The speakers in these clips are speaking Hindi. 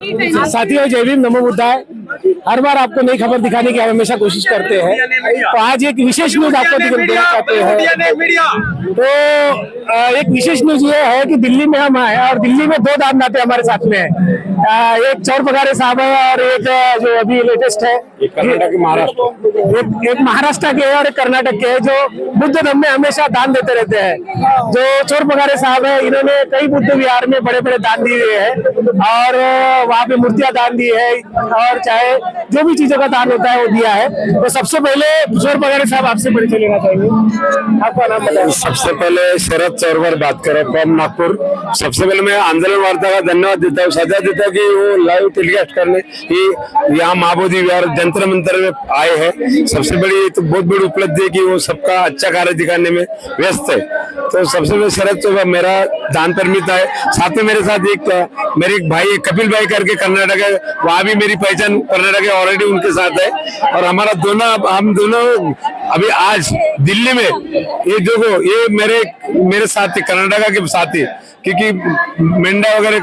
साथियों जय भीम, नमो बुद्धाय। हर बार आपको नई खबर दिखाने की हम हमेशा कोशिश करते हैं, तो आज एक विशेष न्यूज आपको देना चाहते हैं। तो एक विशेष न्यूज ये है कि दिल्ली में हम आए और दिल्ली में दो दानदाते हमारे साथ में हैं। एक चौर पगारे साहब है और एक जो अभी लेटेस्ट है कर्नाटक महाराष्ट्र, एक महाराष्ट्र के है और एक कर्नाटक के है, जो बुद्ध धर्म में हमेशा दान देते रहते हैं। जो चौर पगारे साहब है, इन्होंने कई बुद्ध विहार में बड़े बड़े दान दिए हैं और वहाँ पे मूर्तियां दान दी है और चाहे जो भी चीजों का दान होता है वो दिया है। तो सबसे पहले चौर पगारे साहब आपसे परिचय लेना चाहेंगे, आपका नाम बताइए। सबसे पहले शरद चौरवर बात करें फ्रॉम नागपुर। सबसे पहले मैं आंदोलन वार्ता का धन्यवाद देता हूँ, सजा देता हूँ कि वो लाइव टेलीकास्ट करने की यहाँ महाबोधि विहार जंतर मंतर में आए हैं। सबसे बड़ी तो बहुत बड़ी उपलब्धि है कि वो सबका अच्छा कार्य दिखाने में व्यस्त है। तो सबसे पहले शरद चौरवर मेरा दान परमित है। साथ में मेरे साथ मेरे एक भाई कपिल भाई करके कर्नाटक है, वहाँ भी मेरी पहचान कर्नाटक है, ऑलरेडी उनके साथ है। और हम दोनों अभी आज दिल्ली में ये मेरे साथी कर्नाटक के साथी, क्योंकि मेंढा वगैरह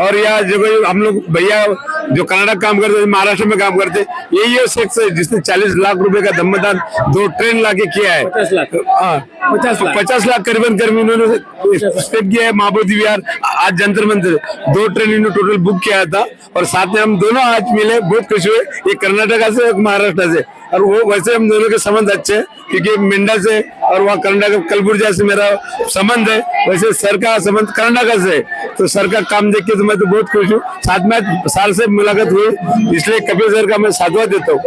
और यहाँ जो हम लोग भैया जो कर्नाटक काम करते महाराष्ट्र में काम करते, यही है शख्स है जिसने 40 लाख रुपए का धम्मदान 2 ट्रेन लाके किया है। 50 लाख करीबन इन्होंने स्पेक्ट किया है महाबोधि विहार। आज जंतर मंतर 2 ट्रेन इन्होंने टोटल बुक किया था और साथ में हम दोनों आज मिले, बहुत खुश हुए। ये कर्नाटक से महाराष्ट्र से, और वो वैसे हम दोनों के संबंध अच्छे हैं क्योंकि मेंढा से और वहाँ कर्नाटक कलबुर्जा से मेरा संबंध है, वैसे सर का संबंध कर्नाटक से। तो सर का काम देख के तो मैं तो बहुत खुश हूँ। साथ में साल से मुलाकात हुई, इसलिए कपिल सर का मैं साधुवाद देता हूँ।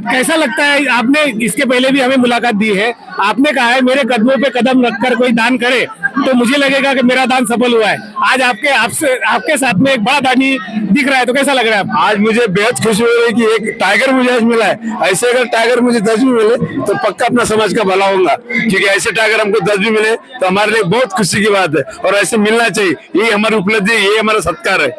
कैसा लगता है, आपने इसके पहले भी हमें मुलाकात दी है, आपने कहा है मेरे कदमों पे कदम रखकर कोई दान करे तो मुझे लगेगा कि मेरा दान सफल हुआ है। आज आपके साथ में एक बड़ा दानी दिख रहा है, तो कैसा लग रहा है? आज मुझे बेहद खुशी हो रही है कि एक टाइगर मुझे आज मिला है। ऐसे अगर टाइगर मुझे 10 भी मिले तो पक्का अपना समाज का भला होगा, क्योंकि ऐसे टाइगर हमको 10 भी मिले तो हमारे लिए बहुत खुशी की बात है और ऐसे मिलना चाहिए। यही हमारी उपलब्धि, यही हमारा सत्कार है।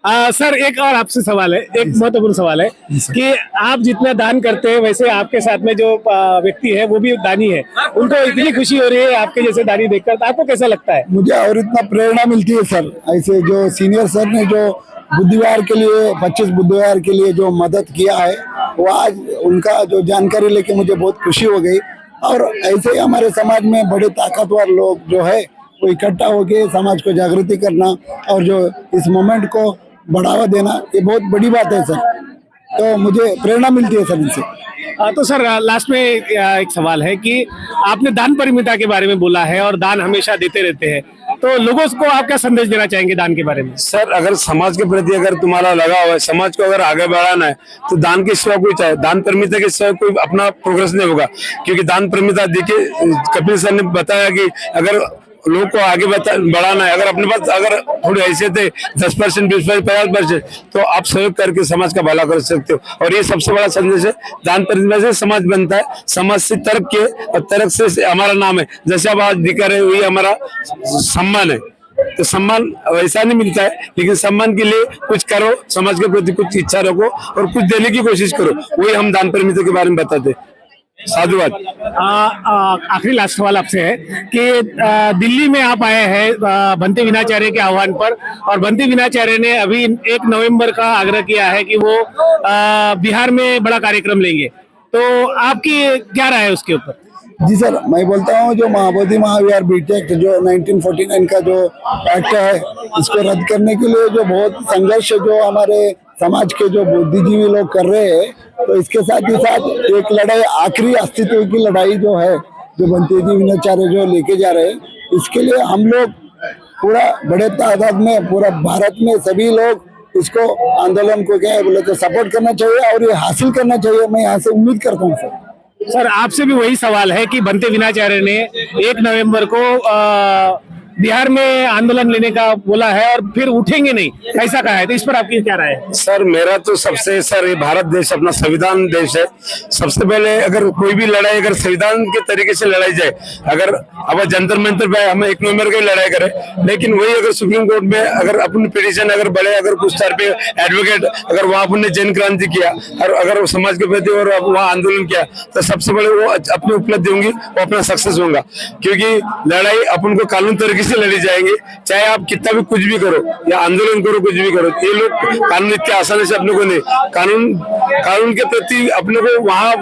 सर एक और आपसे सवाल है, एक महत्वपूर्ण सवाल है कि आप जितना दान करते हैं वैसे आपके साथ में जो व्यक्ति है वो भी दानी है, उनको इतनी खुशी हो रही है आपके जैसे दानी देखकर, तो आपको कैसा लगता है? मुझे और इतना प्रेरणा मिलती है सर, ऐसे जो सीनियर सर ने जो बुद्धविहार के लिए 25 बुद्धविहार के लिए जो मदद किया है, वो आज उनका जो जानकारी लेके मुझे बहुत खुशी हो गई। और ऐसे ही हमारे समाज में बड़े ताकतवर लोग जो है वो इकट्ठा होके समाज को जागृति करना और जो इस मोमेंट को बढ़ावा देना, ये बहुत बड़ी बात है सर। तो मुझे प्रेरणा मिलती है सर इनसे। तो सर लास्ट में एक सवाल है कि आपने दान परिमिता के बारे में बोला है और दान हमेशा देते रहते हैं, तो लोगों को आप क्या संदेश देना चाहेंगे दान के बारे में? सर अगर समाज के प्रति अगर तुम्हारा लगा हुआ है, समाज को अगर आगे बढ़ाना है तो दान के सिवा कोई चाहे, दान परमिता के सिवा कोई अपना प्रोग्रेस नहीं होगा। क्योंकि दान परमिता देखिए कपिल सर ने बताया कि अगर लोग को आगे बढ़ाना है, अगर अपने पास अगर थोड़ी हैसियत है 10%, 20%, 50%, तो आप सहयोग करके समाज का भला कर सकते हो। और ये सबसे बड़ा संदेश है, दान परमिता से समाज बनता है, समाज से तर्क के और तर्क से हमारा नाम है। जैसे आप आज दिखा रहे हो, ये हमारा सम्मान है। तो सम्मान वैसा नहीं मिलता है, लेकिन सम्मान के लिए कुछ करो, समाज के प्रति कुछ इच्छा रखो और कुछ देने की कोशिश करो, वही हम दान परमिता के बारे में बताते। साधुवाद। आखिरी लास्ट सवाल आपसे है कि दिल्ली में आप आए हैं भंते विनाचार्य के आह्वान पर, और भंते विनाचार्य ने अभी 1 नवंबर का आग्रह किया है कि वो बिहार में बड़ा कार्यक्रम लेंगे, तो आपकी क्या राय है उसके ऊपर? जी सर, मैं बोलता हूँ जो महाबोधि महाविहार बीट एक्ट जो 1949 का जो एक्ट है, इसको रद्द करने के लिए जो बहुत संघर्ष जो हमारे समाज के जो बुद्धिजीवी लोग कर रहे हैं, तो इसके साथ ही साथ एक लड़ाई, आखिरी अस्तित्व की लड़ाई जो है, जो भंते जी विनाचार्य जो लेके जा रहे हैं, इसके लिए हम लोग पूरा बड़े तादाद में पूरा भारत में सभी लोग इसको आंदोलन को क्या है बोले तो सपोर्ट करना चाहिए और ये हासिल करना चाहिए। मैं यहाँ से उम्मीद करता हूँ सर आपसे भी वही सवाल है कि भंते विनाचार्य ने 1 नवंबर को बिहार में आंदोलन लेने का बोला है और फिर उठेंगे नहीं, ऐसा कहा है, तो इस पर आपकी क्या राय है? सर मेरा तो सबसे सर ये भारत देश अपना संविधान देश है। सबसे पहले अगर कोई भी लड़ाई अगर संविधान के तरीके से लड़ाई जाए, अगर अब जंतर मंतर पे हम 1 नवंबर की लड़ाई करें, लेकिन वही अगर सुप्रीम कोर्ट में अगर अपनी पिटीशन अगर बढ़े, अगर कुछ स्तर पे एडवोकेट अगर वहाँ अपन ने जन क्रांति किया और अगर समाज के प्रति और वहाँ आंदोलन किया, तो सबसे बड़े वो अपनी उपलब्धि होंगी, वो अपना सक्सेस होगा। क्योंकि लड़ाई अपन को कानून तरीके से लड़ी जाएंगे, चाहे आप कितना भी कुछ भी करो या आंदोलन करो, कुछ भी करो। ये लोग कानून इतने आसानी से अपने को नहीं, कानून के प्रति अपने को वहाँ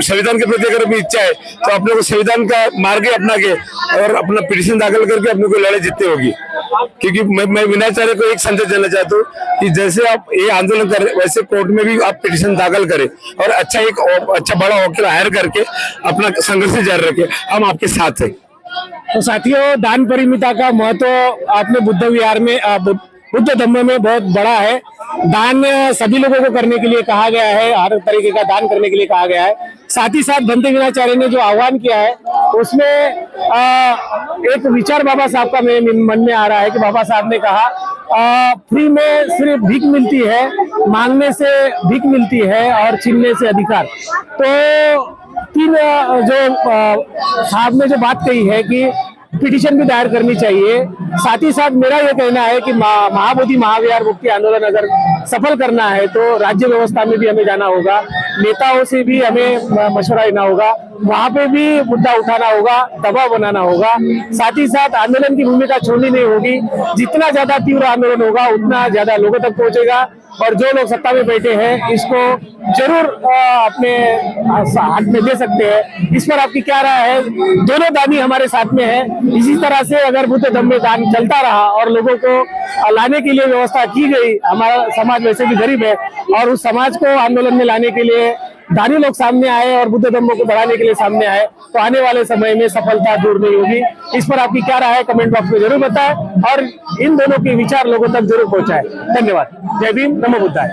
संविधान के प्रति अगर अपनी इच्छा है तो अपने को संविधान का मार्ग अपना के और अपना पिटीशन दाखिल करके अपने को लड़ाई जीतनी होगी। क्योंकि मैं विनाचार्य को एक संदेश देना चाहता हूँ कि जैसे आप ये आंदोलन कर रहे वैसे कोर्ट में भी आप पिटीशन दाखिल करें और अच्छा बड़ा वकील हायर करके अपना संघर्ष जारी रखें। हम आपके साथ हैं। तो साथियों, दान परिमिता का महत्व आपने बुद्ध विहार में बुद्ध धम्म में बहुत बड़ा है। दान सभी लोगों को करने के लिए कहा गया है, हर तरीके का दान करने के लिए कहा गया है। साथ ही साथ भंते विनाचार्य ने जो आह्वान किया है उसमें एक विचार बाबा साहब का मेरे मन में आ रहा है कि बाबा साहब ने कहा फ्री में सिर्फ भीख मिलती है, मांगने से भीख मिलती है और छीनने से अधिकार। तो तीन जो साहब ने जो बात कही है कि पिटीशन भी दायर करनी चाहिए। साथ ही साथ मेरा यह कहना है कि महाबोधि महाविहार मुक्ति आंदोलन अगर सफल करना है तो राज्य व्यवस्था में भी हमें जाना होगा, नेताओं से भी हमें मशवरा लेना होगा, वहां पे भी मुद्दा उठाना होगा, दबाव बनाना होगा। साथ ही साथ आंदोलन की भूमिका छोड़नी नहीं होगी। जितना ज्यादा तीव्र आंदोलन होगा उतना ज्यादा लोगों तक पहुंचेगा और जो लोग सत्ता में बैठे हैं इसको जरूर अपने हाथ में दे सकते हैं। इस पर आपकी क्या राय है? दोनों दानी हमारे साथ में है। इसी तरह से अगर बुद्ध धम्म में दान चलता रहा और लोगों को लाने के लिए व्यवस्था की गई, हमारा समाज वैसे भी गरीब है और उस समाज को आंदोलन में लाने के लिए दानी लोग सामने आए और बुद्ध धम्म को बढ़ाने के लिए सामने आए तो आने वाले समय में सफलता दूर नहीं होगी। इस पर आपकी क्या राय है कमेंट बॉक्स में जरूर बताएं और इन दोनों के विचार लोगों तक जरूर पहुंचाएं। धन्यवाद। जय भीम, नमो बुद्धाय।